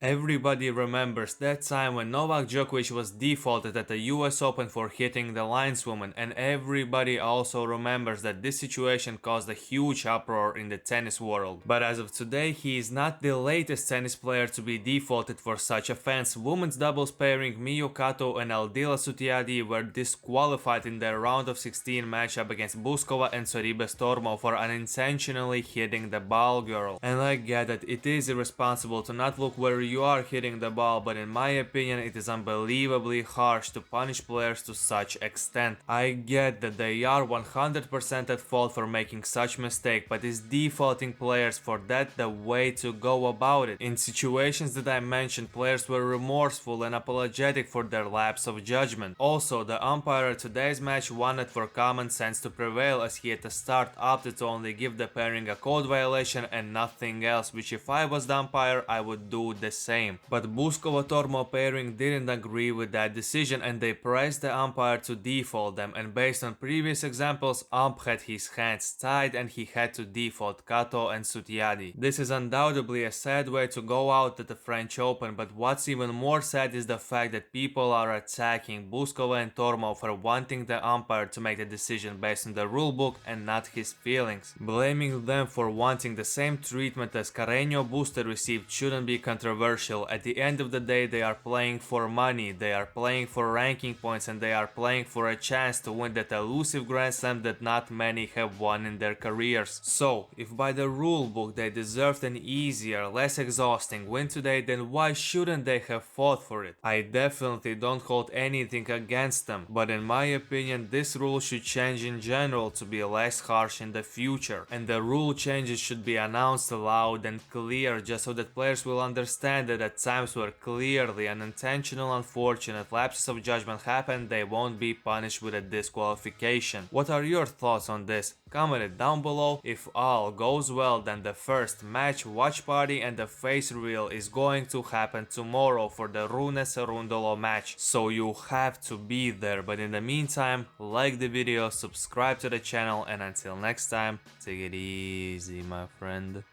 Everybody remembers that time when Novak Djokovic was defaulted at the US Open for hitting the lineswoman, and everybody also remembers that this situation caused a huge uproar in the tennis world. But as of today, he is not the latest tennis player to be defaulted for such offense. Women's doubles pairing Miyu, Kato and Aldila Sutijadi were disqualified in their round of 16 matchup against Bouzkova and Sorribes Tormo for unintentionally hitting the ball girl. And I get that it is irresponsible to not look where you are hitting the ball, but in my opinion it is unbelievably harsh to punish players to such extent. I get that they are 100% at fault for making such mistake, but is defaulting players for that the way to go about it? In situations that I mentioned, players were remorseful and apologetic for their lapse of judgment. Also, the umpire at today's match wanted for common sense to prevail, as he at the start opted to only give the pairing a code violation and nothing else, which if I was the umpire I would do the same. But Bouzkova Tormo pairing didn't agree with that decision and they pressed the umpire to default them, and based on previous examples, ump had his hands tied and he had to default Kato and Sutijadi. This is undoubtedly a sad way to go out at the French Open, but what's even more sad is the fact that people are attacking Bouzkova and Tormo for wanting the umpire to make the decision based on the rulebook and not his feelings. Blaming them for wanting the same treatment as Carreño Busta received shouldn't be controversial. At the end of the day, they are playing for money, they are playing for ranking points, and they are playing for a chance to win that elusive Grand Slam that not many have won in their careers. So, if by the rulebook they deserved an easier, less exhausting win today, then why shouldn't they have fought for it? I definitely don't hold anything against them, but in my opinion this rule should change in general to be less harsh in the future, and the rule changes should be announced loud and clear just so that players will understand that at times where clearly unintentional unfortunate lapses of judgment happen, they won't be punished with a disqualification. What are your thoughts on this? Comment it down below. If all goes well, then the first match watch party and the face reveal is going to happen tomorrow for the Rune Serundolo match, so you have to be there. But in the meantime, like the video, subscribe to the channel, and until next time, take it easy, my friend.